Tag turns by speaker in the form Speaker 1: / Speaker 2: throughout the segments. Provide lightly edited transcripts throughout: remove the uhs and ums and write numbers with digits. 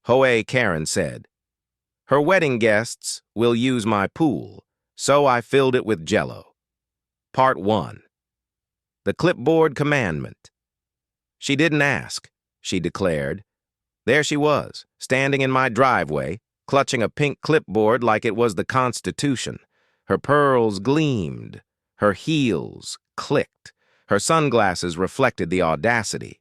Speaker 1: HOA Karen said. Her wedding guests will use my pool, so I filled it with Jell-O. Part 1. The Clipboard Commandment. She didn't ask, she declared. There she was, standing in my driveway, clutching a pink clipboard like it was the Constitution. Her pearls gleamed. Her heels clicked. Her sunglasses reflected the audacity.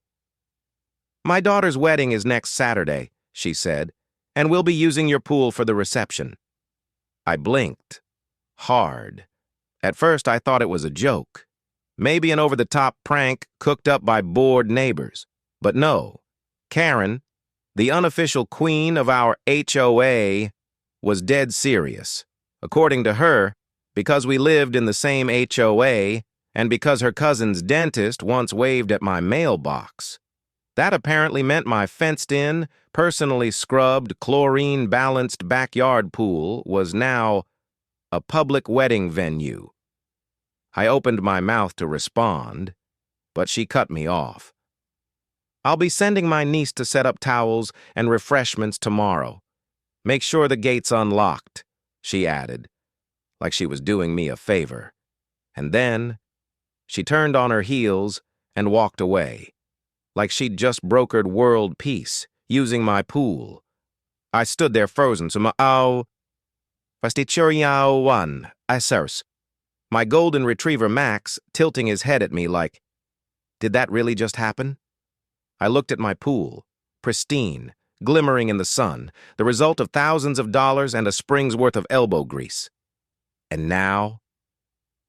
Speaker 1: My daughter's wedding is next Saturday, she said, and we'll be using your pool for the reception. I blinked. Hard. At first, I thought it was a joke. Maybe an over-the-top prank cooked up by bored neighbors. But no. Karen, the unofficial queen of our HOA, was dead serious. According to her, because we lived in the same HOA and because her cousin's dentist once waved at my mailbox. That apparently meant my fenced-in, personally scrubbed, chlorine-balanced backyard pool was now a public wedding venue. I opened my mouth to respond, but she cut me off. I'll be sending my niece to set up towels and refreshments tomorrow. Make sure the gate's unlocked, she added, like she was doing me a favor. And then she turned on her heels and walked away, like she'd just brokered world peace, using my pool. I stood there frozen, so my golden retriever Max tilting his head at me like, did that really just happen? I looked at my pool, pristine, glimmering in the sun, the result of thousands of dollars and a spring's worth of elbow grease. And now,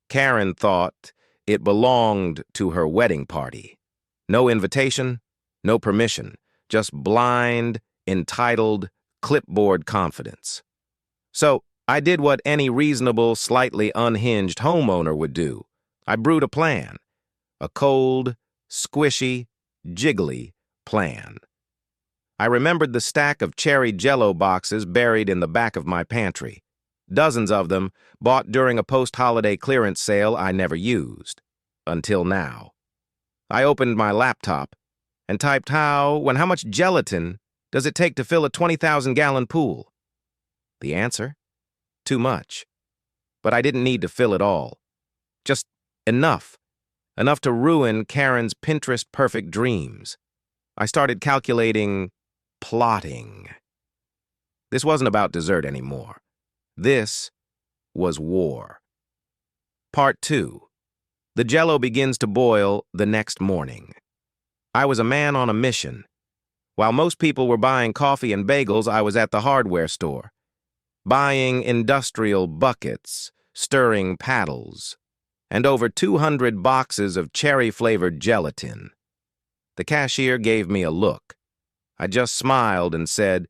Speaker 1: Karen thought it belonged to her wedding party. No invitation, no permission, just blind, entitled, clipboard confidence. So I did what any reasonable, slightly unhinged homeowner would do. I brewed a plan. A cold, squishy, jiggly plan. I remembered the stack of cherry Jell-O boxes buried in the back of my pantry. Dozens of them, bought during a post-holiday clearance sale I never used. Until now. I opened my laptop and typed how much gelatin does it take to fill a 20,000-gallon pool? The answer? Too much. But I didn't need to fill it all. Just enough. Enough to ruin Karen's Pinterest-perfect dreams. I started calculating, plotting. This wasn't about dessert anymore. This was war. Part 2. The Jell-O begins to boil the next morning. I was a man on a mission. While most people were buying coffee and bagels, I was at the hardware store, buying industrial buckets, stirring paddles, and over 200 boxes of cherry-flavored gelatin. The cashier gave me a look. I just smiled and said,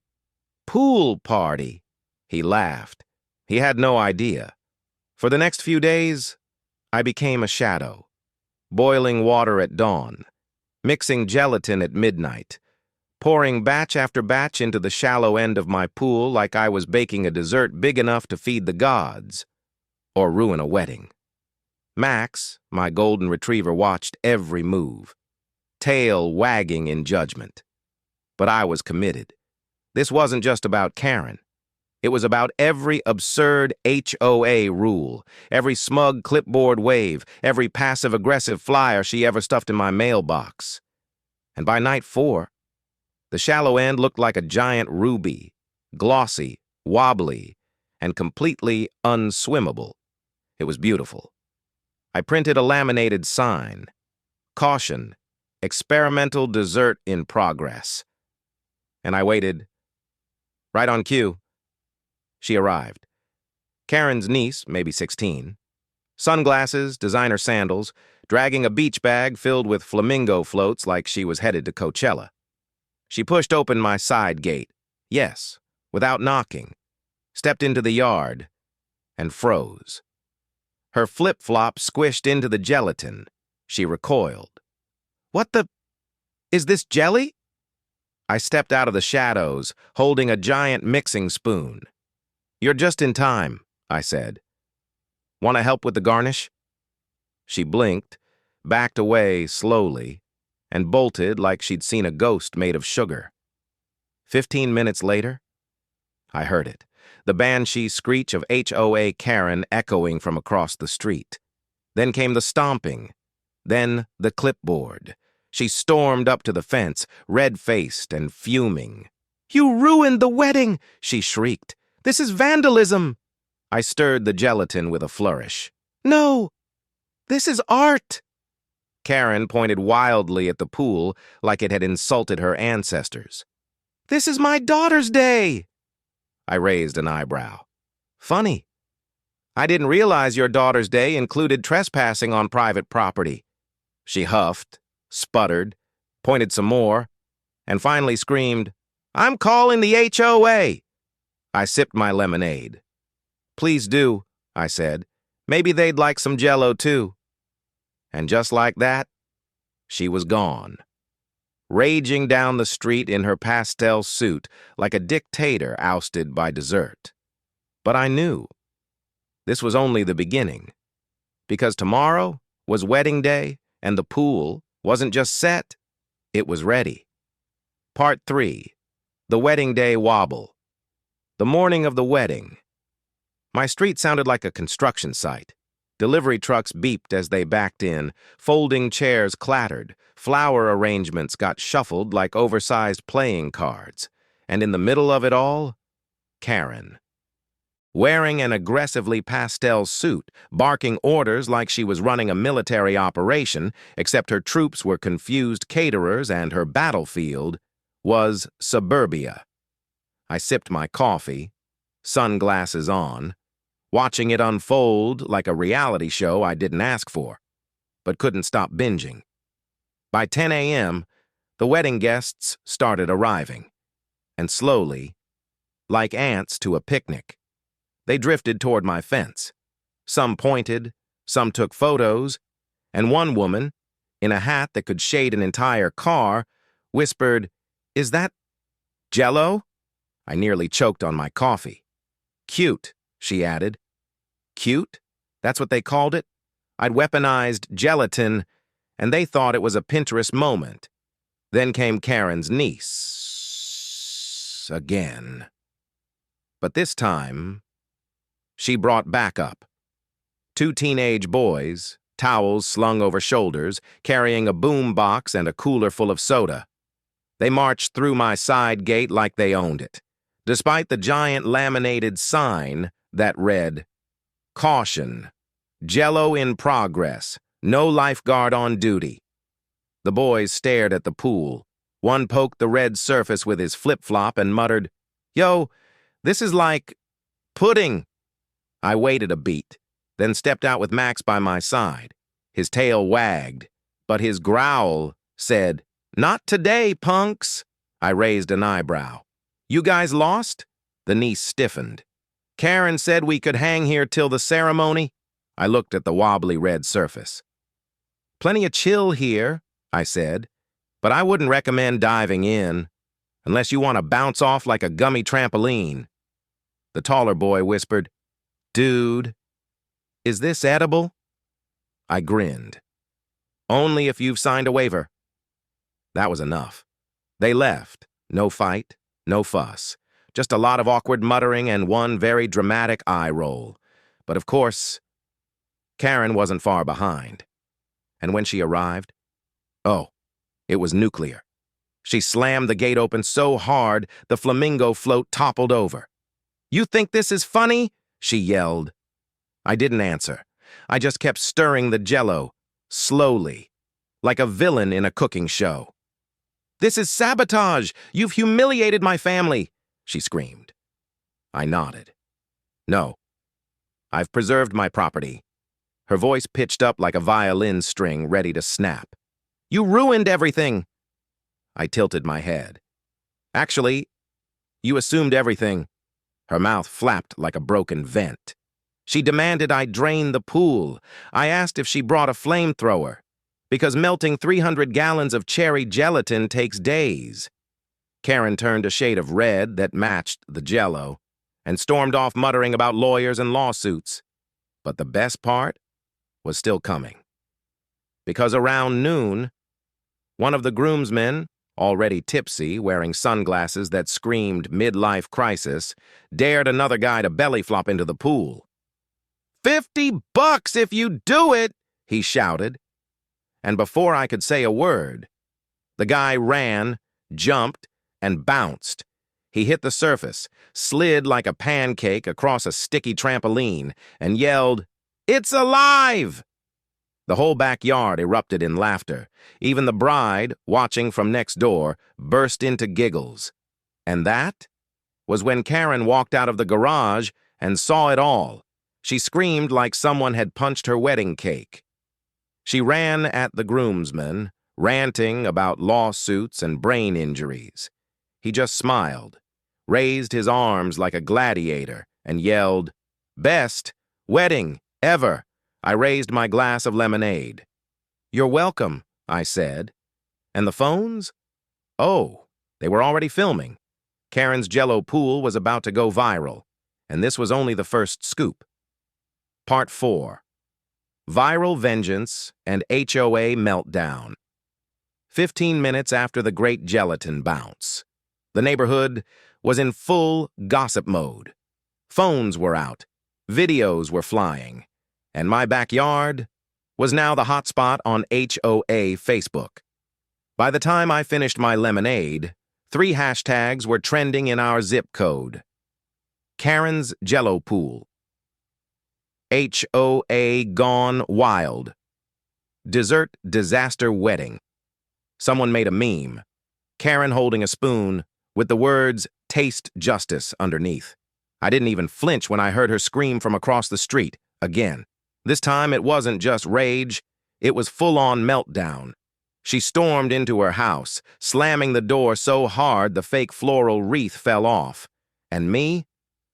Speaker 1: "Pool party." He laughed. He had no idea. For the next few days, I became a shadow, boiling water at dawn, mixing gelatin at midnight, pouring batch after batch into the shallow end of my pool like I was baking a dessert big enough to feed the gods, or ruin a wedding. Max, my golden retriever, watched every move, tail wagging in judgment. But I was committed. This wasn't just about Karen. It was about every absurd HOA rule, every smug clipboard wave, every passive-aggressive flyer she ever stuffed in my mailbox. And by night 4, the shallow end looked like a giant ruby, glossy, wobbly, and completely unswimmable. It was beautiful. I printed a laminated sign. Caution, experimental dessert in progress. And I waited. Right on cue. She arrived. Karen's niece, maybe 16. Sunglasses, designer sandals, dragging a beach bag filled with flamingo floats like she was headed to Coachella. She pushed open my side gate. Yes, without knocking. Stepped into the yard and froze. Her flip-flop squished into the gelatin. She recoiled. "What the? Is this jelly?" I stepped out of the shadows, holding a giant mixing spoon. "You're just in time," I said. "Want to help with the garnish?" She blinked, backed away slowly, and bolted like she'd seen a ghost made of sugar. 15 minutes later, I heard it, the banshee screech of HOA Karen echoing from across the street. Then came the stomping. Then the clipboard. She stormed up to the fence, red-faced and fuming. "You ruined the wedding!" she shrieked. "This is vandalism!" I stirred the gelatin with a flourish. "No! This is art!" Karen pointed wildly at the pool like it had insulted her ancestors. "This is my daughter's day!" I raised an eyebrow. "Funny. I didn't realize your daughter's day included trespassing on private property." She huffed, sputtered, pointed some more, and finally screamed, "I'm calling the HOA!" I sipped my lemonade. "Please do," I said. "Maybe they'd like some Jell-O too." And just like that, she was gone, raging down the street in her pastel suit like a dictator ousted by dessert. But I knew this was only the beginning, because tomorrow was wedding day and the pool wasn't just set, it was ready. Part 3. The Wedding Day Wobble. The morning of the wedding. My street sounded like a construction site. Delivery trucks beeped as they backed in, folding chairs clattered, flower arrangements got shuffled like oversized playing cards, and in the middle of it all, Karen. Wearing an aggressively pastel suit, barking orders like she was running a military operation, except her troops were confused caterers and her battlefield was suburbia. I sipped my coffee, sunglasses on, watching it unfold like a reality show I didn't ask for, but couldn't stop binging. By 10 a.m., the wedding guests started arriving, and slowly, like ants to a picnic, they drifted toward my fence. Some pointed, some took photos, and one woman, in a hat that could shade an entire car, whispered, "Is that Jell-O?" I nearly choked on my coffee. "Cute," she added. Cute? That's what they called it? I'd weaponized gelatin, and they thought it was a Pinterest moment. Then came Karen's niece. Again. But this time, she brought backup. 2 teenage boys, towels slung over shoulders, carrying a boom box and a cooler full of soda. They marched through my side gate like they owned it, despite the giant laminated sign that read, "Caution, Jell-O in progress, no lifeguard on duty." The boys stared at the pool. One poked the red surface with his flip-flop and muttered, "Yo, this is like pudding." I waited a beat, then stepped out with Max by my side. His tail wagged, but his growl said, "Not today, punks." I raised an eyebrow. "You guys lost?" The niece stiffened. "Karen said we could hang here till the ceremony." I looked at the wobbly red surface. "Plenty of chill here," I said, "but I wouldn't recommend diving in, unless you want to bounce off like a gummy trampoline." The taller boy whispered, "Dude, is this edible?" I grinned. "Only if you've signed a waiver." That was enough. They left. No fight, no fuss. Just a lot of awkward muttering and one very dramatic eye roll. But of course, Karen wasn't far behind. And when she arrived, oh, it was nuclear. She slammed the gate open so hard the flamingo float toppled over. "You think this is funny?" she yelled. I didn't answer. I just kept stirring the Jell-O, slowly, like a villain in a cooking show. "This is sabotage! You've humiliated my family!" she screamed. I nodded. "No, I've preserved my property." Her voice pitched up like a violin string ready to snap. "You ruined everything!" I tilted my head. "Actually, you assumed everything." Her mouth flapped like a broken vent. She demanded I drain the pool. I asked if she brought a flamethrower, because melting 300 gallons of cherry gelatin takes days. Karen turned a shade of red that matched the Jell-O and stormed off muttering about lawyers and lawsuits. But the best part was still coming. Because around noon, one of the groomsmen, already tipsy, wearing sunglasses that screamed midlife crisis, dared another guy to belly flop into the pool. $50 if you do it, he shouted. And before I could say a word, the guy ran, jumped, and bounced. He hit the surface, slid like a pancake across a sticky trampoline, and yelled, "It's alive!" The whole backyard erupted in laughter. Even the bride, watching from next door, burst into giggles. And that was when Karen walked out of the garage and saw it all. She screamed like someone had punched her wedding cake. She ran at the groomsman, ranting about lawsuits and brain injuries. He just smiled, raised his arms like a gladiator, and yelled, "Best wedding ever." I raised my glass of lemonade. "You're welcome," I said. And the phones? Oh, they were already filming. Karen's Jell-O pool was about to go viral, and this was only the first scoop. Part 4. Viral Vengeance and HOA Meltdown. 15 minutes after the great gelatin bounce, the neighborhood was in full gossip mode. Phones were out, videos were flying, and my backyard was now the hotspot on HOA Facebook. By the time I finished my lemonade, 3 hashtags were trending in our zip code. Karen's Jell-O pool. HOA gone wild. Dessert disaster wedding. Someone made a meme, Karen holding a spoon with the words "Taste Justice" underneath. I didn't even flinch when I heard her scream from across the street, again. This time it wasn't just rage, it was full-on meltdown. She stormed into her house, slamming the door so hard the fake floral wreath fell off. And me?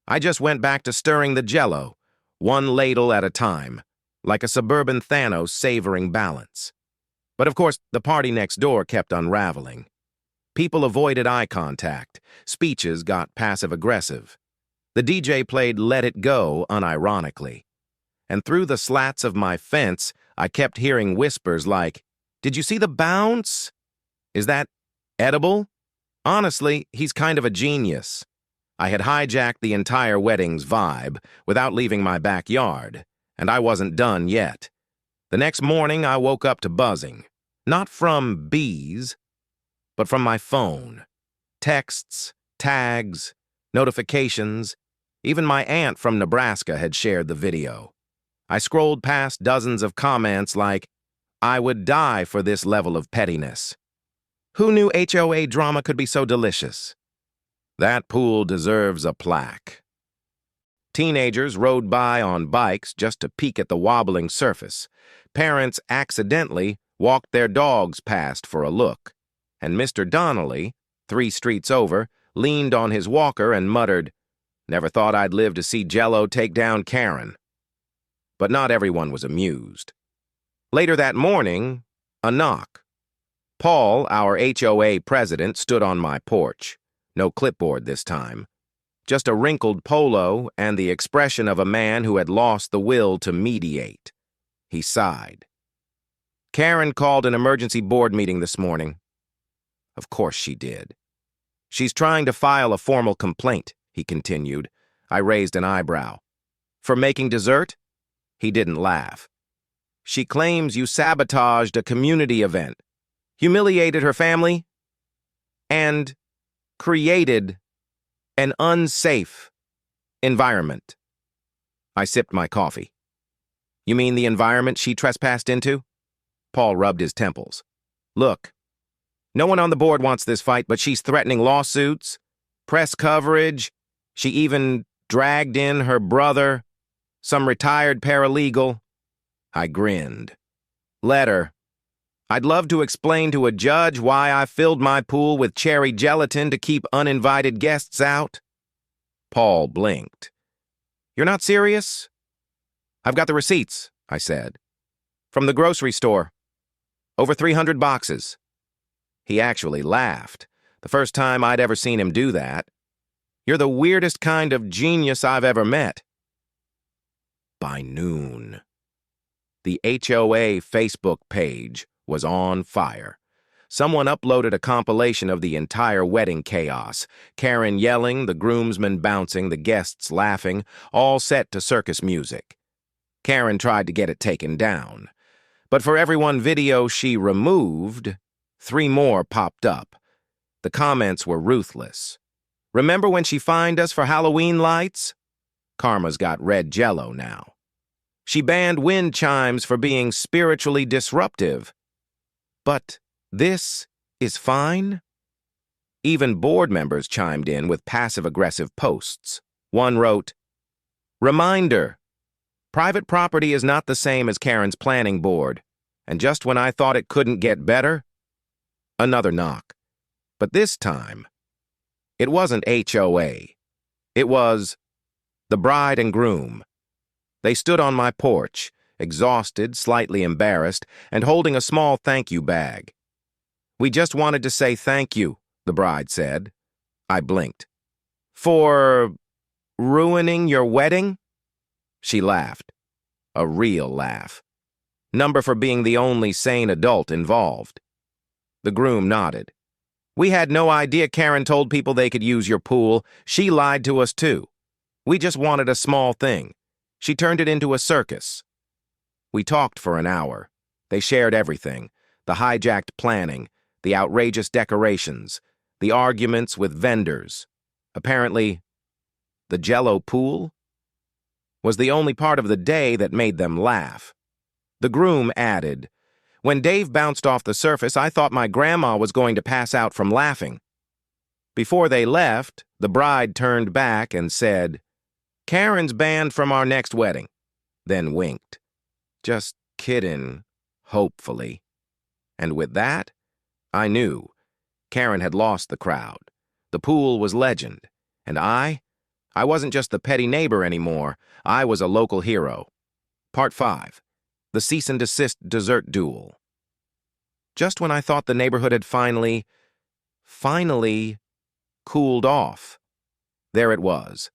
Speaker 1: I just went back to stirring the Jell-O, one ladle at a time, like a suburban Thanos savoring balance. But of course, the party next door kept unraveling. People avoided eye contact, speeches got passive-aggressive. The DJ played Let It Go unironically. And through the slats of my fence, I kept hearing whispers like, "Did you see the bounce? Is that edible?" Honestly, he's kind of a genius. I had hijacked the entire wedding's vibe without leaving my backyard, and I wasn't done yet. The next morning, I woke up to buzzing, not from bees, but from my phone. Texts, tags, notifications. Even my aunt from Nebraska had shared the video. I scrolled past dozens of comments like, "I would die for this level of pettiness." Who knew HOA drama could be so delicious? That pool deserves a plaque. Teenagers rode by on bikes just to peek at the wobbling surface. Parents accidentally walked their dogs past for a look. And Mr. Donnelly, 3 streets over, leaned on his walker and muttered, "Never thought I'd live to see Jell-O take down Karen." But not everyone was amused. Later that morning, a knock. Paul, our HOA president, stood on my porch. No clipboard this time. Just a wrinkled polo and the expression of a man who had lost the will to mediate. He sighed. "Karen called an emergency board meeting this morning." Of course she did. "She's trying to file a formal complaint," he continued. I raised an eyebrow. "For making dessert?" He didn't laugh. "She claims you sabotaged a community event, humiliated her family, and created an unsafe environment." I sipped my coffee. "You mean the environment she trespassed into?" Paul rubbed his temples. "Look, no one on the board wants this fight, but she's threatening lawsuits, press coverage. She even dragged in her brother, some retired paralegal." I grinned. "Let her. I'd love to explain to a judge why I filled my pool with cherry gelatin to keep uninvited guests out." Paul blinked. "You're not serious?" "I've got the receipts," I said. "From the grocery store. Over 300 boxes. He actually laughed, the first time I'd ever seen him do that. "You're the weirdest kind of genius I've ever met." By noon, the HOA Facebook page was on fire. Someone uploaded a compilation of the entire wedding chaos. Karen yelling, the groomsmen bouncing, the guests laughing, all set to circus music. Karen tried to get it taken down. But for every one video she removed, 3 more popped up. The comments were ruthless. Remember when she fined us for Halloween lights? Karma's got red Jell-O now. She banned wind chimes for being spiritually disruptive. But this is fine? Even board members chimed in with passive-aggressive posts. One wrote, "Reminder, private property is not the same as Karen's planning board, and just when I thought it couldn't get better," another knock. But this time, it wasn't HOA. It was the bride and groom. They stood on my porch, exhausted, slightly embarrassed, and holding a small thank you bag. "We just wanted to say thank you," the bride said. I blinked. "For ruining your wedding?" She laughed. A real laugh. Number for being the only sane adult involved. The groom nodded. "We had no idea Karen told people they could use your pool. She lied to us too. We just wanted a small thing. She turned it into a circus." We talked for an hour. They shared everything. The hijacked planning, the outrageous decorations, the arguments with vendors. Apparently, the Jell-O pool was the only part of the day that made them laugh. The groom added, "When Dave bounced off the surface, I thought my grandma was going to pass out from laughing." Before they left, the bride turned back and said, "Karen's banned from our next wedding," then winked. Just kidding, hopefully. And with that, I knew Karen had lost the crowd. The pool was legend, and I wasn't just the petty neighbor anymore. I was a local hero. Part 5. The cease and desist dessert duel. Just when I thought the neighborhood had finally cooled off, there it was.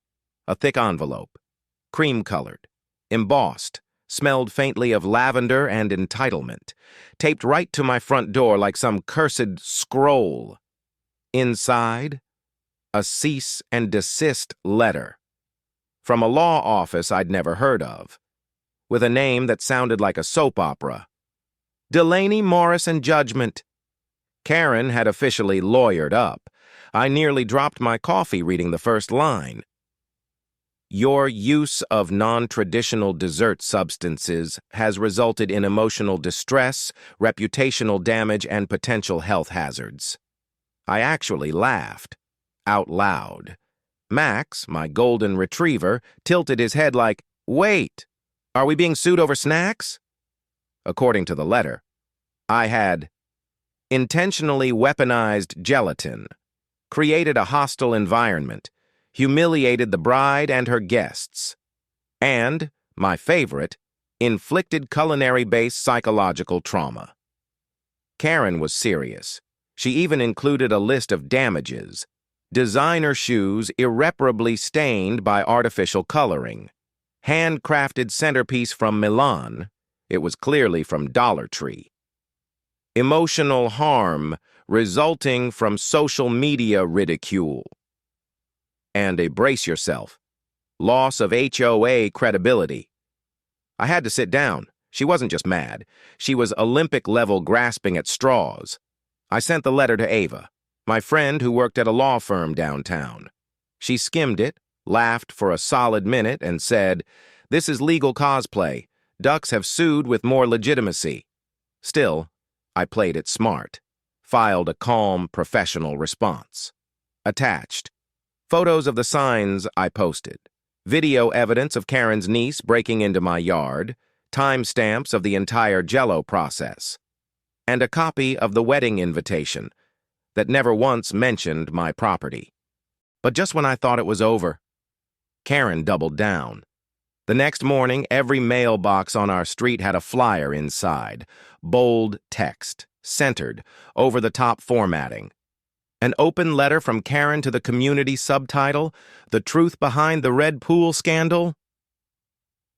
Speaker 1: A thick envelope, cream-colored, embossed, smelled faintly of lavender and entitlement, taped right to my front door like some cursed scroll. Inside, a cease and desist letter. From a law office I'd never heard of, with a name that sounded like a soap opera. Delaney, Morris, and Judgment. Karen had officially lawyered up. I nearly dropped my coffee reading the first line. "Your use of non-traditional dessert substances has resulted in emotional distress, reputational damage, and potential health hazards." I actually laughed, out loud. Max, my golden retriever, tilted his head like, "Wait, are we being sued over snacks?" According to the letter, I had intentionally weaponized gelatin, created a hostile environment, humiliated the bride and her guests, and, my favorite, inflicted culinary-based psychological trauma. Karen was serious. She even included a list of damages. Designer shoes irreparably stained by artificial coloring. Handcrafted centerpiece from Milan. It was clearly from Dollar Tree. Emotional harm resulting from social media ridicule. And a brace yourself, loss of HOA credibility. I had to sit down. She wasn't just mad. She was Olympic-level grasping at straws. I sent the letter to Ava, my friend who worked at a law firm downtown. She skimmed it, laughed for a solid minute, and said, "This is legal cosplay. Ducks have sued with more legitimacy." Still, I played it smart. Filed a calm, professional response. Attached. Photos of the signs I posted. Video evidence of Karen's niece breaking into my yard. Timestamps of the entire Jell-O process. And a copy of the wedding invitation that never once mentioned my property. But just when I thought it was over, Karen doubled down. The next morning, every mailbox on our street had a flyer inside. Bold text, centered, over-the-top formatting. An open letter from Karen to the community subtitle, "The Truth Behind the Red Pool Scandal."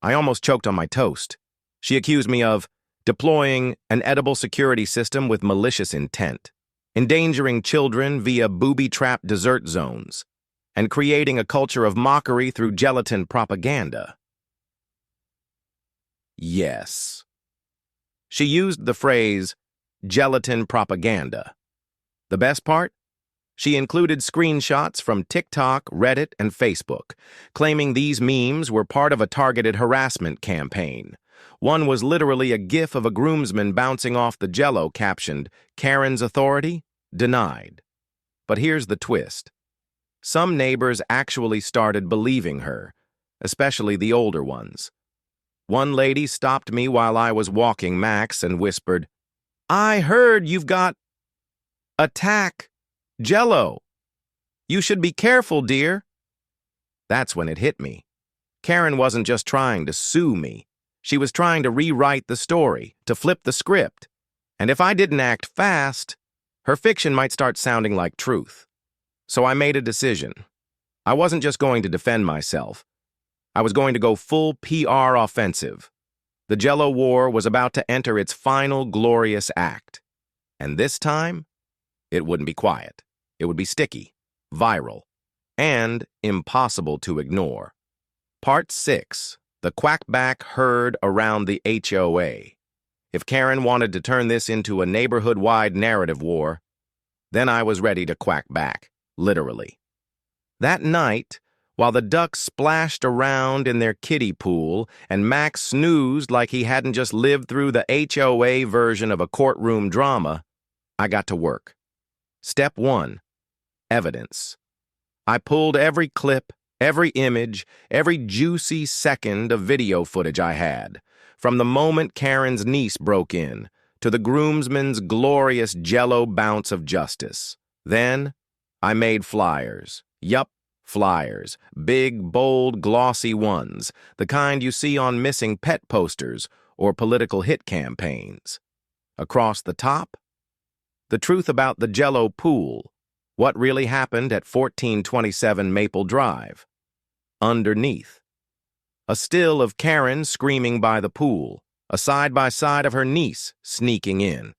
Speaker 1: I almost choked on my toast. She accused me of deploying an edible security system with malicious intent, endangering children via booby-trapped dessert zones, and creating a culture of mockery through gelatin propaganda. Yes. She used the phrase, gelatin propaganda. The best part? She included screenshots from TikTok, Reddit, and Facebook, claiming these memes were part of a targeted harassment campaign. One was literally a gif of a groomsman bouncing off the Jell-O captioned, "Karen's authority? Denied." But here's the twist. Some neighbors actually started believing her, especially the older ones. One lady stopped me while I was walking Max and whispered, "I heard you've got attack Jell-O. You should be careful, dear." That's when it hit me. Karen wasn't just trying to sue me. She was trying to rewrite the story, to flip the script. And if I didn't act fast, her fiction might start sounding like truth. So I made a decision. I wasn't just going to defend myself. I was going to go full PR offensive. The Jell-O war was about to enter its final glorious act. And this time, it wouldn't be quiet. It would be sticky, viral, and impossible to ignore. Part 6. The quackback heard around the HOA. If Karen wanted to turn this into a neighborhood-wide narrative war, then I was ready to quack back, literally. That night, while the ducks splashed around in their kiddie pool and Max snoozed like he hadn't just lived through the HOA version of a courtroom drama, I got to work. Step 1. Evidence. I pulled every clip, every image, every juicy second of video footage I had, from the moment Karen's niece broke in to the groomsman's glorious Jell-O bounce of justice. Then, I made flyers. Yup, flyers. Big, bold, glossy ones, the kind you see on missing pet posters or political hit campaigns. Across the top, the truth about the Jell-O pool, what really happened at 1427 Maple Drive. Underneath, a still of Karen screaming by the pool, a side-by-side of her niece sneaking in.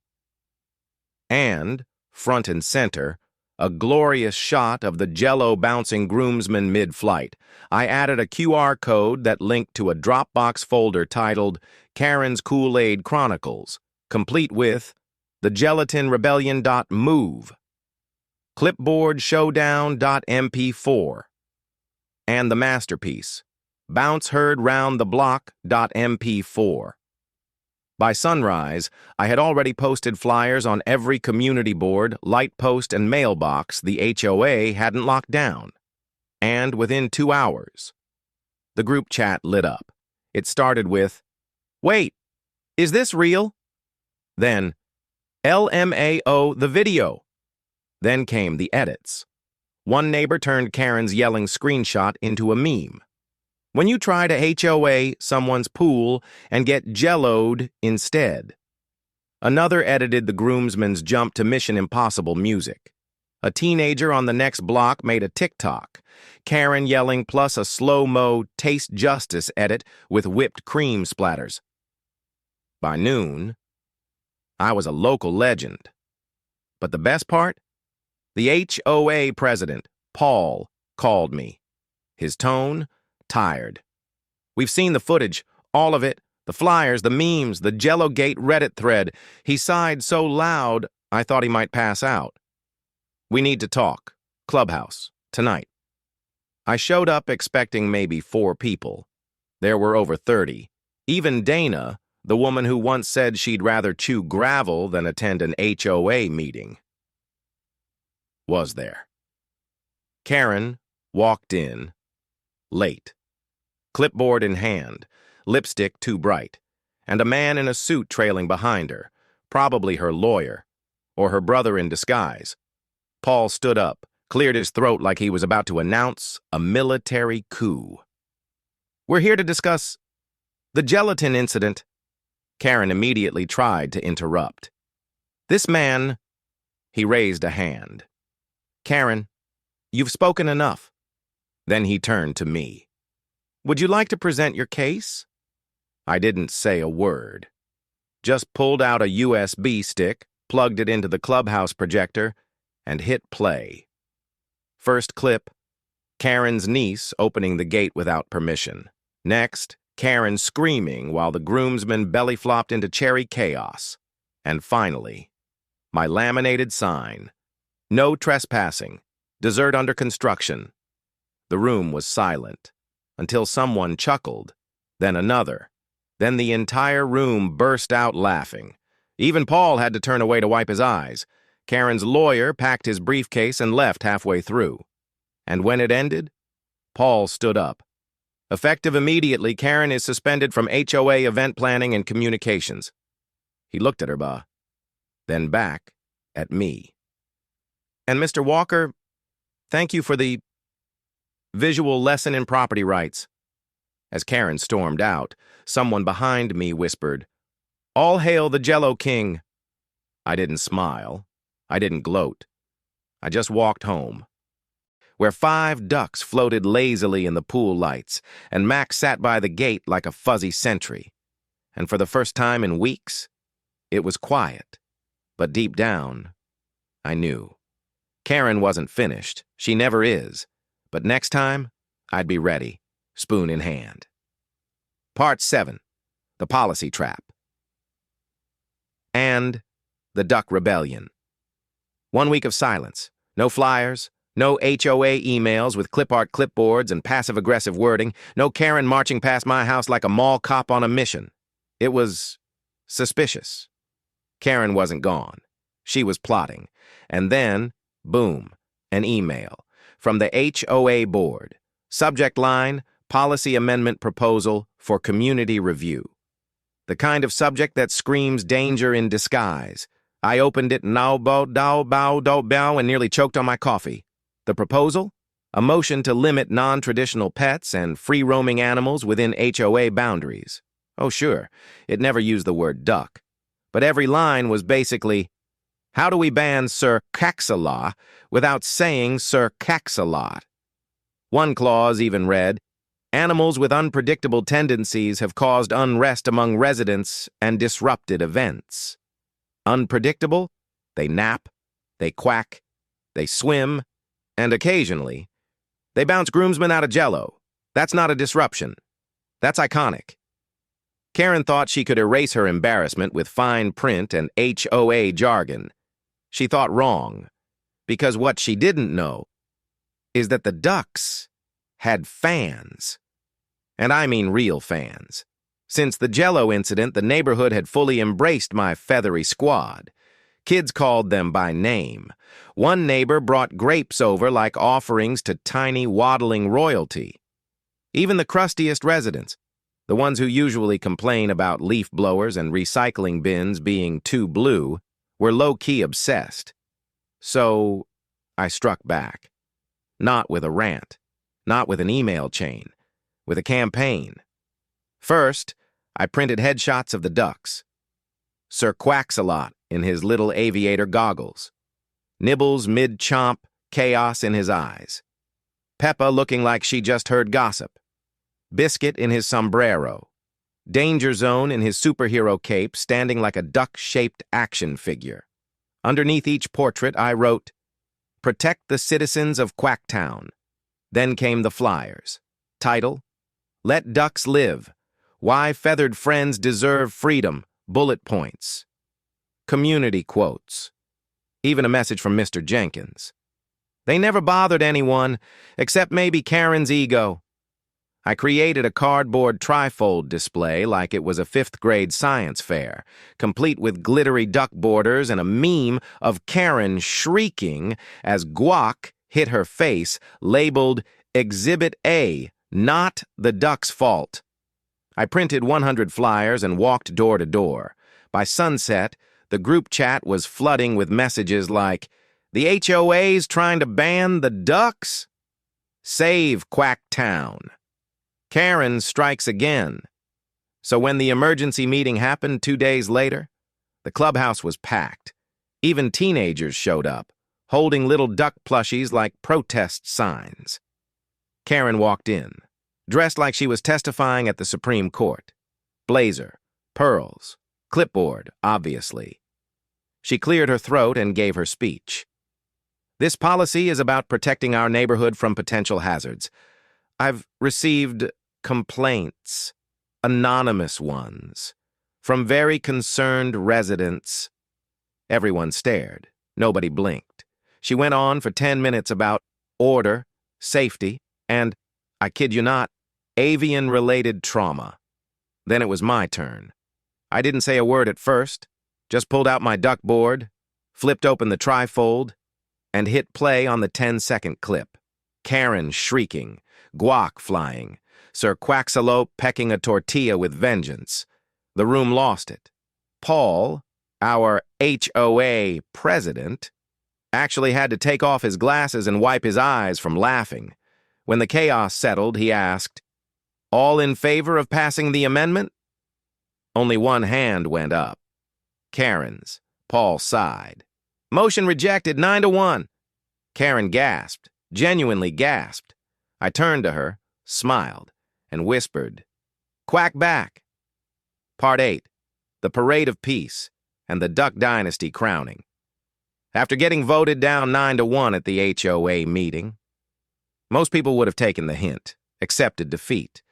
Speaker 1: And, front and center, a glorious shot of the Jell-O bouncing groomsman mid-flight. I added a QR code that linked to a Dropbox folder titled Karen's Kool-Aid Chronicles, complete with the gelatinrebellion.move, clipboard showdown.mp4, and the masterpiece, bounce heard round the block.mp4. By sunrise, I had already posted flyers on every community board, light post, and mailbox the HOA hadn't locked down. And within 2 hours, the group chat lit up. It started with, "Wait, is this real?" Then, "LMAO the video." Then came the edits. One neighbor turned Karen's yelling screenshot into a meme. When you try to HOA someone's pool and get Jell-O'd instead. Another edited the groomsman's jump to Mission Impossible music. A teenager on the next block made a TikTok, Karen yelling plus a slow-mo Taste Justice edit with whipped cream splatters. By noon, I was a local legend. But the best part? The HOA president, Paul, called me. His tone? Tired. "We've seen the footage, all of it, the flyers, the memes, the Jell-O Gate Reddit thread." He sighed so loud, I thought he might pass out. "We need to talk. Clubhouse, tonight." I showed up expecting maybe 4 people. There were over 30. Even Dana, the woman who once said she'd rather chew gravel than attend an HOA meeting, was there. Karen walked in, late. Clipboard in hand, lipstick too bright, and a man in a suit trailing behind her, probably her lawyer, or her brother in disguise. Paul stood up, cleared his throat like he was about to announce a military coup. "We're here to discuss the gelatin incident." Karen immediately tried to interrupt. "This man," he raised a hand. "Karen, you've spoken enough." Then he turned to me. "Would you like to present your case?" I didn't say a word. just pulled out a USB stick, plugged it into the clubhouse projector, and hit play. First clip, Karen's niece opening the gate without permission. Next, Karen screaming while the groomsmen belly-flopped into cherry chaos. And finally, my laminated sign. No trespassing. Dessert under construction. The room was silent, until someone chuckled, then another. Then the entire room burst out laughing. Even Paul had to turn away to wipe his eyes. Karen's lawyer packed his briefcase and left halfway through. And when it ended, Paul stood up. Effective immediately, Karen is suspended from HOA event planning and communications. He looked at her, then back at me. And Mr. Walker, thank you for the visual lesson in property rights. As Karen stormed out, someone behind me whispered, "All hail the Jell-O King." I didn't smile. I didn't gloat. I just walked home, where 5 ducks floated lazily in the pool lights, and Max sat by the gate like a fuzzy sentry. And for the first time in weeks, it was quiet. But deep down, I knew. Karen wasn't finished. She never is. But next time, I'd be ready, spoon in hand. Part 7. The Policy Trap. And the Duck Rebellion. 1 week of silence. No flyers. No HOA emails with clip art clipboards and passive-aggressive wording. No Karen marching past my house like a mall cop on a mission. It was suspicious. Karen wasn't gone. She was plotting. And then, boom, an email from the HOA board. Subject line, Policy Amendment Proposal for Community Review. The kind of subject that screams danger in disguise. I opened it and nearly choked on my coffee. The proposal? A motion to limit non-traditional pets and free-roaming animals within HOA boundaries. Oh, sure, it never used the word duck. But every line was basically, how do we ban Sir Caxalot without saying Sir Caxalot? One clause even read, animals with unpredictable tendencies have caused unrest among residents and disrupted events. Unpredictable? They nap, they quack, they swim, and occasionally, they bounce groomsmen out of Jell-O. That's not a disruption. That's iconic. Karen thought she could erase her embarrassment with fine print and HOA jargon. She thought wrong, because what she didn't know is that the ducks had fans. And I mean real fans. Since the Jell-O incident, the neighborhood had fully embraced my feathery squad. Kids called them by name. One neighbor brought grapes over like offerings to tiny, waddling royalty. Even the crustiest residents, the ones who usually complain about leaf blowers and recycling bins being too blue, were low-key obsessed. So I struck back. Not with a rant, not with an email chain, with a campaign. First, I printed headshots of the ducks. Sir Quaxalot in his little aviator goggles. Nibbles mid-chomp, chaos in his eyes. Peppa looking like she just heard gossip. Biscuit in his sombrero. Danger Zone in his superhero cape standing like a duck-shaped action figure. Underneath each portrait I wrote, "Protect the citizens of Quacktown." Then came the flyers. Title, "Let Ducks Live. Why Feathered Friends Deserve Freedom. Bullet points." Community quotes. Even a message from Mr. Jenkins. They never bothered anyone, except maybe Karen's ego. I created a cardboard trifold display like it was a 5th grade science fair, complete with glittery duck borders and a meme of Karen shrieking as guac hit her face, labeled Exhibit A, not the duck's fault. I printed 100 flyers and walked door to door. By sunset, the group chat was flooding with messages like, "The HOA's trying to ban the ducks? Save Quacktown. Karen strikes again." So when the emergency meeting happened 2 days later, the clubhouse was packed. Even teenagers showed up, holding little duck plushies like protest signs. Karen walked in, dressed like she was testifying at the Supreme Court. Blazer, pearls, Clipboard, obviously. She cleared her throat and gave her speech. This policy is about protecting our neighborhood from potential hazards. I've received complaints, anonymous ones, from very concerned residents. Everyone stared. Nobody blinked. She went on for 10 minutes about order, safety, and, I kid you not, avian-related trauma. Then it was my turn. I didn't say a word at first, just pulled out my duck board, flipped open the trifold, and hit play on the 10-second clip. Karen shrieking, guac flying, Sir Quacksalope pecking a tortilla with vengeance. The room lost it. Paul, our HOA president, actually had to take off his glasses and wipe his eyes from laughing. When the chaos settled, he asked, "All in favor of passing the amendment?" Only one hand went up. Karen's. Paul sighed. "Motion rejected, 9-1. Karen gasped, genuinely gasped. I turned to her, smiled, and whispered, "Quack back." Part 8. The Parade of Peace and the Duck Dynasty crowning. After getting voted down 9-1 at the HOA meeting, most people would have taken the hint, accepted defeat,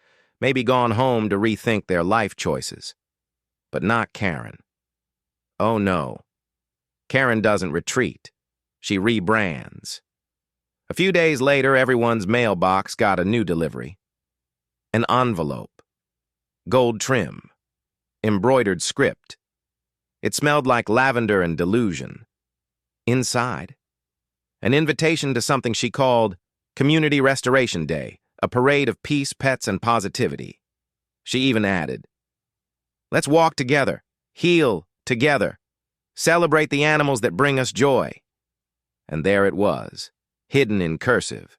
Speaker 1: maybe gone home to rethink their life choices. But not Karen. Oh no. Karen doesn't retreat. She rebrands. A few days later, everyone's mailbox got a new delivery. An envelope. Gold trim. Embroidered script. It smelled like lavender and delusion. Inside, an invitation to something she called Community Restoration Day, a parade of peace, pets, and positivity. She even added, "Let's walk together, heal together, celebrate the animals that bring us joy." And there it was, hidden in cursive.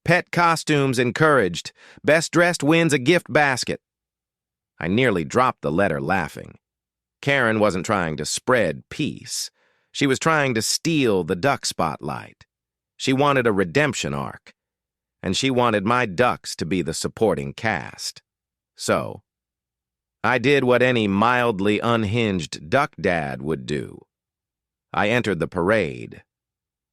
Speaker 1: "Pet costumes encouraged. Best dressed wins a gift basket." I nearly dropped the letter laughing. Karen wasn't trying to spread peace. She was trying to steal the duck spotlight. She wanted a redemption arc, and she wanted my ducks to be the supporting cast. So, I did what any mildly unhinged duck dad would do. I entered the parade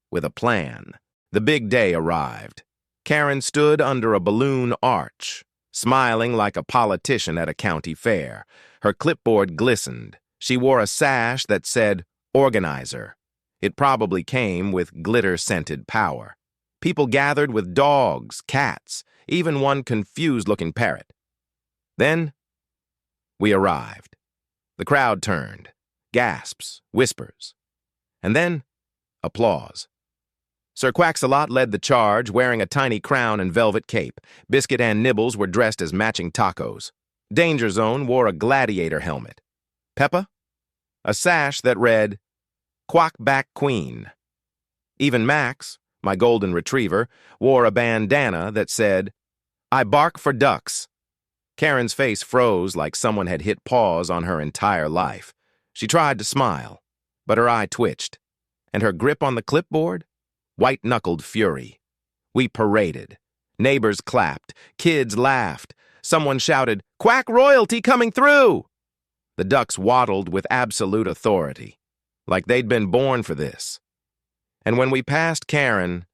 Speaker 1: with a plan. The big day arrived. Karen stood under a balloon arch, smiling like a politician at a county fair. Her clipboard glistened. She wore a sash that said, "Organizer." It probably came with glitter-scented power. People gathered with dogs, cats, even one confused-looking parrot. Then, we arrived. The crowd turned. Gasps, whispers. And then, applause. Sir Quacksalot led the charge, wearing a tiny crown and velvet cape. Biscuit and Nibbles were dressed as matching tacos. Danger Zone wore a gladiator helmet. Peppa, a sash that read, "Quack Back Queen." Even Max, my golden retriever, wore a bandana that said, "I bark for ducks." Karen's face froze like someone had hit pause on her entire life. She tried to smile, but her eye twitched, and her grip on the clipboard, white-knuckled fury. We paraded. Neighbors clapped. Kids laughed. Someone shouted, "Quack royalty coming through!" The ducks waddled with absolute authority, like they'd been born for this. And when we passed Karen,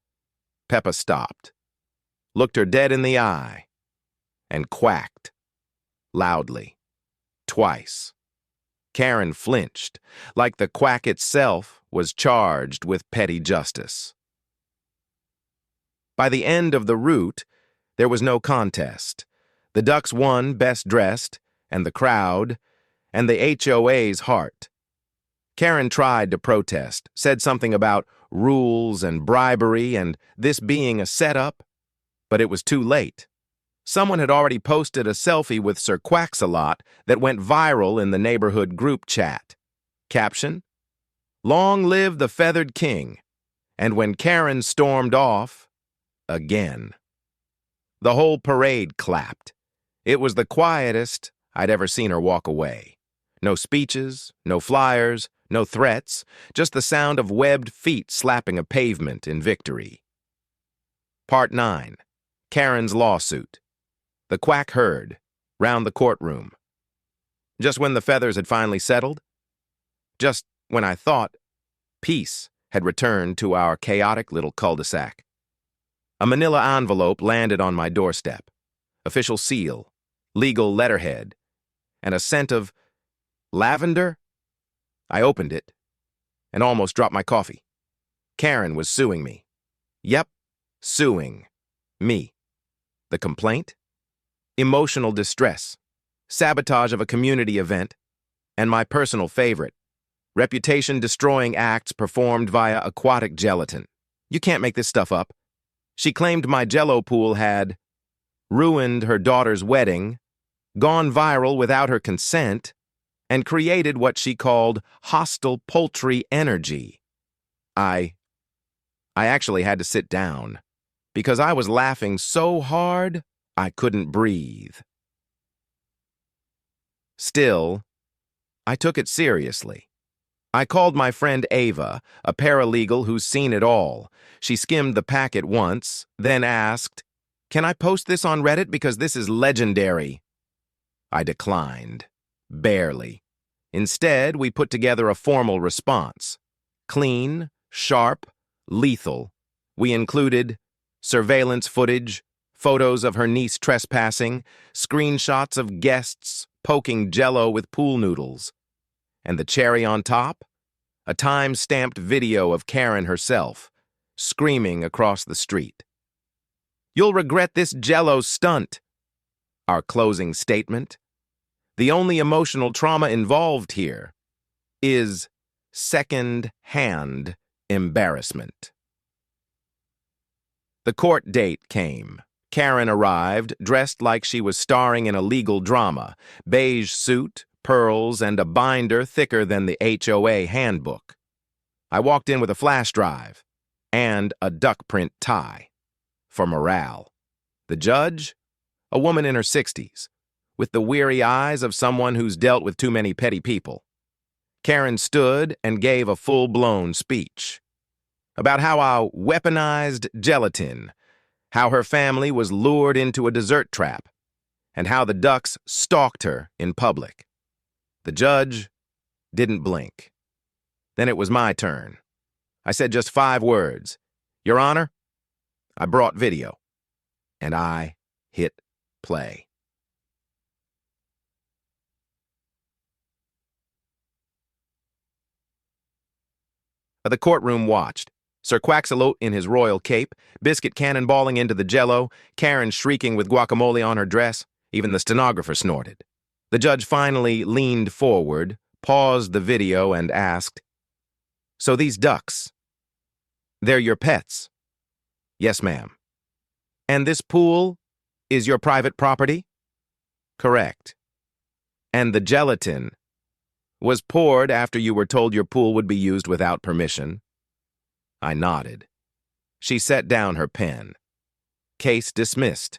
Speaker 1: Peppa stopped, looked her dead in the eye, and quacked. Loudly. Twice. Karen flinched, like the quack itself was charged with petty justice. By the end of the route, there was no contest. The ducks won best dressed, and the crowd, and the HOA's heart. Karen tried to protest, said something about rules and bribery and this being a setup, but it was too late. Someone had already posted a selfie with Sir Quacksalot that went viral in the neighborhood group chat. Caption, "Long live the feathered king." And when Karen stormed off, again. The whole parade clapped. It was the quietest I'd ever seen her walk away. No speeches, no flyers, no threats, just the sound of webbed feet slapping a pavement in victory. Part 9. Karen's lawsuit. The quack heard, round the courtroom. Just when the feathers had finally settled? Just when I thought peace had returned to our chaotic little cul-de-sac. A manila envelope landed on my doorstep. Official seal, legal letterhead, and a scent of lavender? I opened it and almost dropped my coffee. Karen was suing me. Yep, suing me. The complaint? Emotional distress, sabotage of a community event, and my personal favorite, reputation-destroying acts performed via aquatic gelatin. You can't make this stuff up. She claimed my Jell-O pool had ruined her daughter's wedding, gone viral without her consent, and created what she called hostile poultry energy. I actually had to sit down because I was laughing so hard I couldn't breathe. Still, I took it seriously. I called my friend Ava, a paralegal who's seen it all. She skimmed the packet once, then asked, "Can I post this on Reddit because this is legendary?" I declined. Barely. Instead, we put together a formal response. Clean, sharp, lethal. We included surveillance footage, photos of her niece trespassing, screenshots of guests poking Jell-O with pool noodles. And the cherry on top? A time-stamped video of Karen herself, screaming across the street. "You'll regret this Jell-O stunt." Our closing statement? The only emotional trauma involved here is second-hand embarrassment. The court date came. Karen arrived, dressed like she was starring in a legal drama, beige suit, pearls, and a binder thicker than the HOA handbook. I walked in with a flash drive and a duck print tie for morale. The judge? A woman in her 60s, with the weary eyes of someone who's dealt with too many petty people. Karen stood and gave a full-blown speech about how I weaponized gelatin, how her family was lured into a dessert trap, and how the ducks stalked her in public. The judge didn't blink. Then it was my turn. I said just 5 words. "Your Honor, I brought video." And I hit play. The courtroom watched. Sir Quaxalote in his royal cape, biscuit cannonballing into the Jell-O, Karen shrieking with guacamole on her dress. Even the stenographer snorted. The judge finally leaned forward, paused the video, and asked, "So these ducks, they're your pets?" "Yes, ma'am." "And this pool is your private property?" "Correct." "And the gelatin was poured after you were told your pool would be used without permission?" I nodded. She set down her pen. Case dismissed.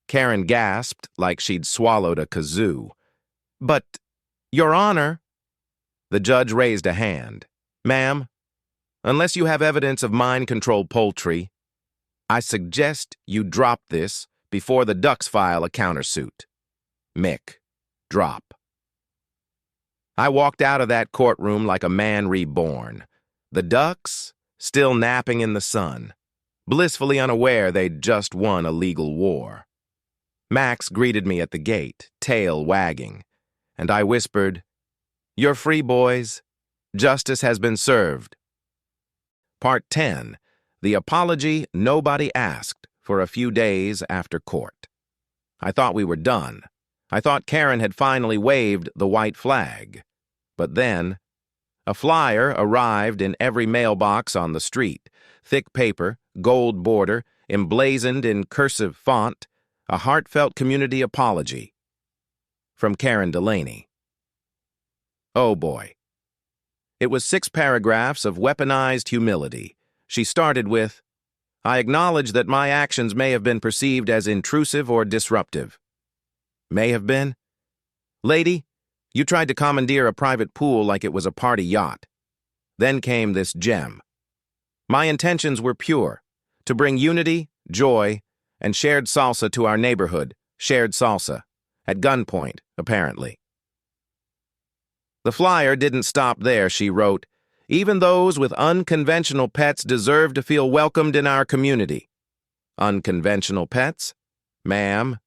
Speaker 1: Karen gasped like she'd swallowed a kazoo. "But, Your Honor..." The judge raised a hand. "Ma'am, unless you have evidence of mind-controlled poultry, I suggest you drop this before the ducks file a countersuit. Mick, drop." I walked out of that courtroom like a man reborn. The ducks, still napping in the sun, blissfully unaware they'd just won a legal war. Max greeted me at the gate, tail wagging, and I whispered, "You're free, boys. Justice has been served." Part 10. The apology nobody asked for a few days after court. I thought we were done. I thought Karen had finally waved the white flag. But then, a flyer arrived in every mailbox on the street. Thick paper, gold border, emblazoned in cursive font, a heartfelt community apology. From Karen Delaney. Oh boy. It was 6 paragraphs of weaponized humility. She started with, "I acknowledge that my actions may have been perceived as intrusive or disruptive." May have been? Lady, you tried to commandeer a private pool like it was a party yacht. Then came this gem. "My intentions were pure, to bring unity, joy, and shared salsa to our neighborhood, shared salsa, at gunpoint, apparently." The flyer didn't stop there, she wrote. Even those with unconventional pets deserve to feel welcomed in our community. Unconventional pets? Ma'am,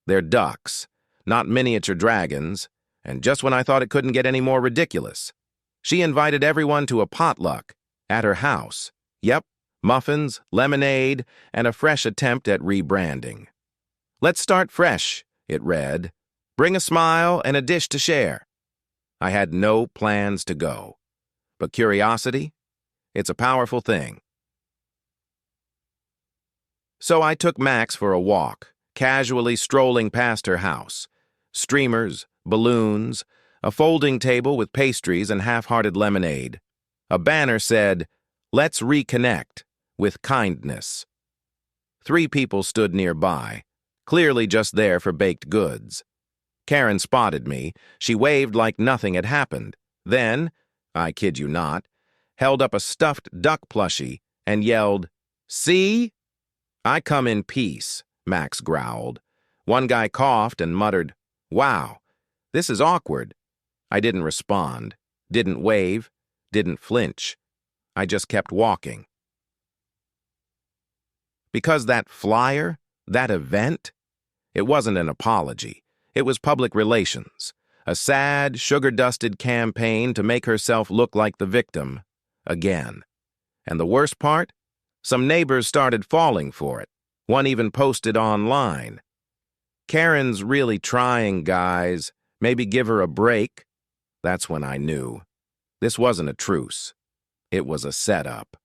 Speaker 1: they're ducks, not miniature dragons, and just when I thought it couldn't get any more ridiculous. She invited everyone to a potluck at her house. Yep, muffins, lemonade, and a fresh attempt at rebranding. Let's start fresh, it read. Bring a smile and a dish to share. I had no plans to go. But curiosity? It's a powerful thing. So I took Max for a walk, casually strolling past her house. Streamers, balloons, a folding table with pastries and half-hearted lemonade. A banner said, "Let's reconnect with kindness." 3 people stood nearby, clearly just there for baked goods. Karen spotted me. She waved like nothing had happened. Then, I kid you not, held up a stuffed duck plushie and yelled, "See? I come in peace," Max growled. One guy coughed and muttered, "Wow, this is awkward." I didn't respond, didn't wave, didn't flinch. I just kept walking. Because that flyer, that event, it wasn't an apology. It was public relations, a sad, sugar-dusted campaign to make herself look like the victim, again. And the worst part? Some neighbors started falling for it. One even posted online. "Karen's really trying, guys. Maybe give her a break." That's when I knew. This wasn't a truce. It was a setup.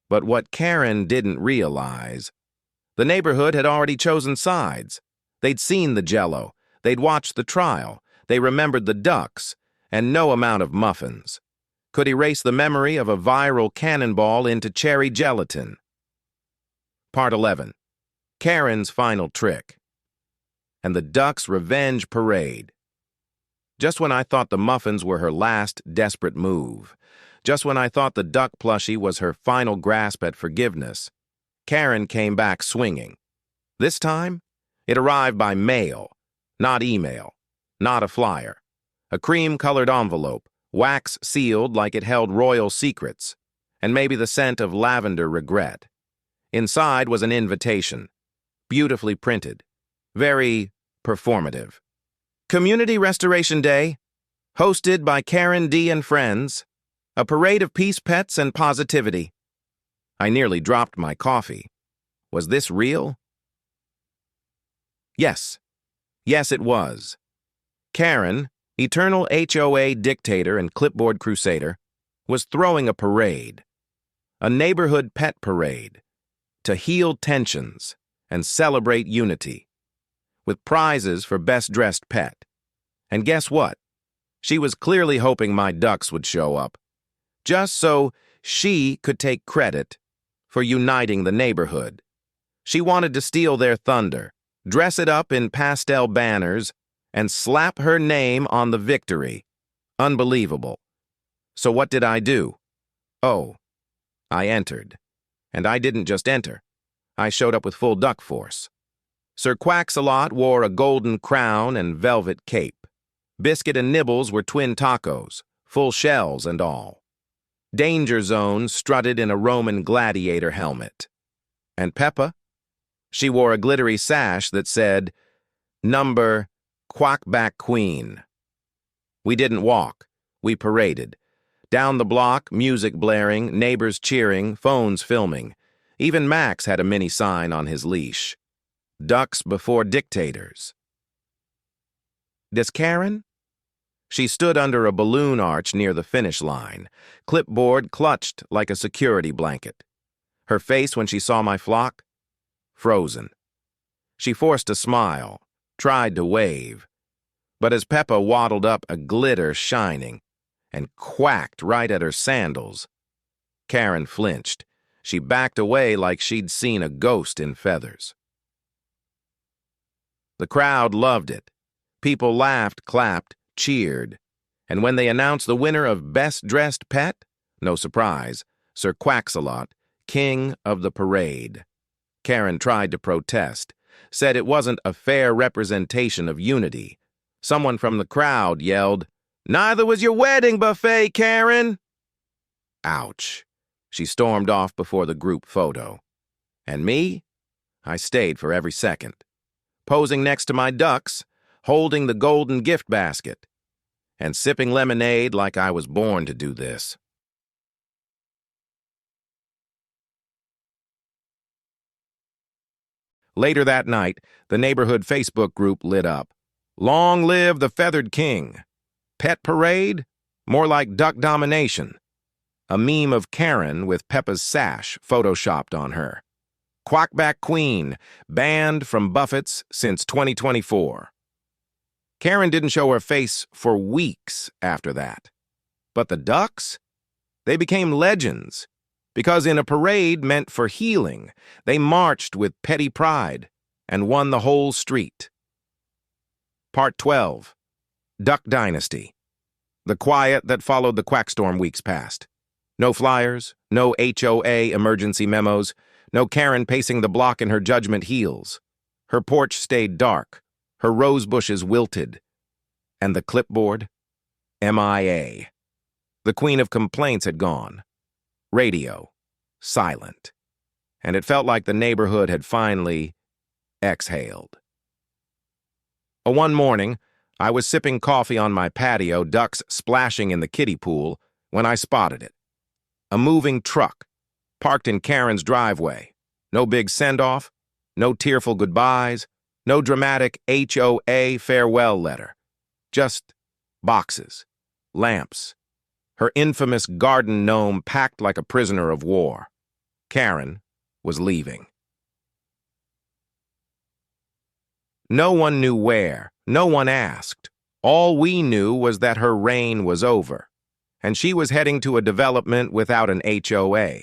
Speaker 1: But what Karen didn't realize, the neighborhood had already chosen sides. They'd seen the Jell-O, they'd watched the trial, they remembered the ducks, and no amount of muffins could erase the memory of a viral cannonball into cherry gelatin. Part 11. Karen's final trick. And the ducks' revenge parade. Just when I thought the muffins were her last desperate move, just when I thought the duck plushie was her final grasp at forgiveness, Karen came back swinging. This time, it arrived by mail, not email, not a flyer. A cream-colored envelope, wax-sealed like it held royal secrets, and maybe the scent of lavender regret. Inside was an invitation, beautifully printed, very performative. Community Restoration Day, hosted by Karen D. and friends, a parade of peace, pets, and positivity. I nearly dropped my coffee. Was this real? Yes. Yes, it was. Karen, eternal HOA dictator and clipboard crusader, was throwing a parade. A neighborhood pet parade. To heal tensions and celebrate unity. With prizes for best-dressed pet. And guess what? She was clearly hoping my ducks would show up. Just so she could take credit for uniting the neighborhood. She wanted to steal their thunder, dress it up in pastel banners, and slap her name on the victory. Unbelievable. So what did I do? Oh, I entered. And I didn't just enter. I showed up with full duck force. Sir Quack-a-Lot wore a golden crown and velvet cape. Biscuit and Nibbles were twin tacos, full shells and all. Danger Zone strutted in a Roman gladiator helmet. And Peppa? She wore a glittery sash that said, "Number Quackback Queen." We didn't walk. We paraded. Down the block, music blaring, neighbors cheering, phones filming. Even Max had a mini sign on his leash. Ducks before dictators. Does Karen? She stood under a balloon arch near the finish line, clipboard clutched like a security blanket. Her face when she saw my flock? Frozen. She forced a smile, tried to wave. But as Peppa waddled up, a glitter shining, and quacked right at her sandals, Karen flinched. She backed away like she'd seen a ghost in feathers. The crowd loved it. People laughed, clapped, cheered. And when they announced the winner of Best Dressed Pet, no surprise, Sir Quack-a-Lot, king of the parade. Karen tried to protest, said it wasn't a fair representation of unity, Someone from the crowd yelled, "Neither was your wedding buffet, Karen!" Ouch. She stormed off before the group photo. And me? I stayed for every second, posing next to my ducks, holding the golden gift basket, and sipping lemonade like I was born to do this. Later that night, the neighborhood Facebook group lit up. Long live the feathered king. Pet parade? More like duck domination. A meme of Karen with Peppa's sash photoshopped on her. Quackback queen, banned from Buffett's since 2024. Karen didn't show her face for weeks after that. But the ducks? They became legends, because in a parade meant for healing, they marched with petty pride and won the whole street. Part 12. Duck Dynasty. The quiet that followed the quackstorm weeks past. No flyers, no HOA emergency memos, no Karen pacing the block in her judgment heels. Her porch stayed dark, her rose bushes wilted, and the clipboard? MIA. The queen of complaints had gone. Radio. Silent. And it felt like the neighborhood had finally exhaled. One morning, I was sipping coffee on my patio, ducks splashing in the kiddie pool, when I spotted it. A moving truck, parked in Karen's driveway. No big send-off, no tearful goodbyes, no dramatic HOA farewell letter. Just boxes, lamps, her infamous garden gnome packed like a prisoner of war. Karen was leaving. No one knew where, no one asked. All we knew was that her reign was over, and she was heading to a development without an HOA.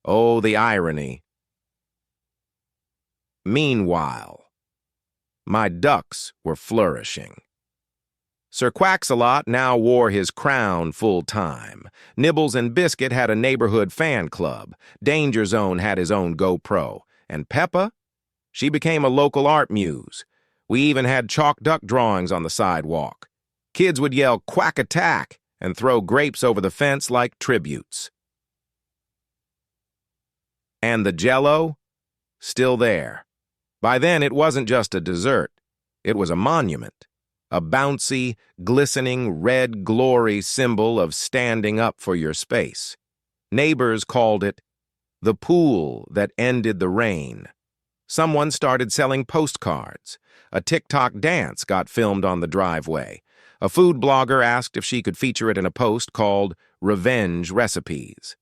Speaker 1: Oh, the irony. Meanwhile, my ducks were flourishing. Sir Quack-a-Lot now wore his crown full-time. Nibbles and Biscuit had a neighborhood fan club. Danger Zone had his own GoPro. And Peppa? She became a local art muse. We even had chalk duck drawings on the sidewalk. Kids would yell "Quack Attack" and throw grapes over the fence like tributes. And the Jell-O? Still there. By then, it wasn't just a dessert. It was a monument. A bouncy, glistening red glory symbol of standing up for your space. Neighbors called it the pool that ended the rain. Someone started selling postcards. A TikTok dance got filmed on the driveway. A food blogger asked if she could feature it in a post called Revenge Recipes.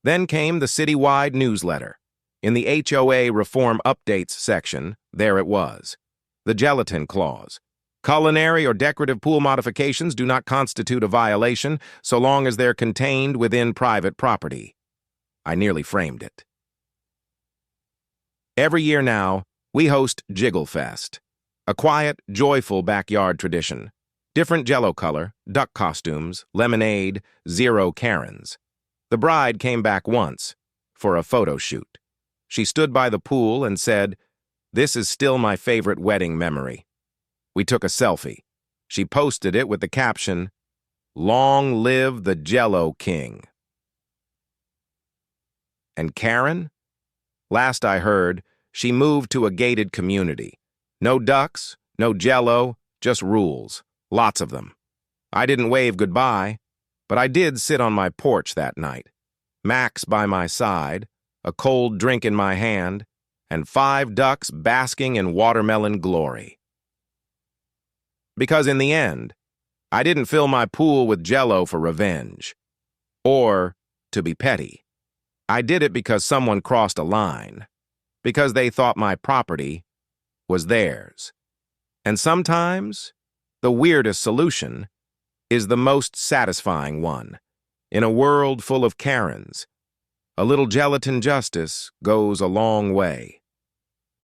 Speaker 1: Then came the citywide newsletter. In the HOA Reform Updates section, there it was. The gelatin clause. Culinary or decorative pool modifications do not constitute a violation so long as they're contained within private property. I nearly framed it. Every year now, we host Jiggle Fest, a quiet, joyful backyard tradition. Different Jell-O color, duck costumes, lemonade, 0 Karens. The bride came back once for a photo shoot. She stood by the pool and said, "This is still my favorite wedding memory." We took a selfie. She posted it with the caption, "Long live the Jell-O King." And Karen? Last I heard, she moved to a gated community. No ducks, no Jell-O, just rules. Lots of them. I didn't wave goodbye, but I did sit on my porch that night. Max by my side, a cold drink in my hand, and 5 ducks basking in watermelon glory. Because in the end, I didn't fill my pool with Jell-O for revenge. Or to be petty. I did it because someone crossed a line. Because they thought my property was theirs. And sometimes, the weirdest solution is the most satisfying one. In a world full of Karens, a little gelatin justice goes a long way.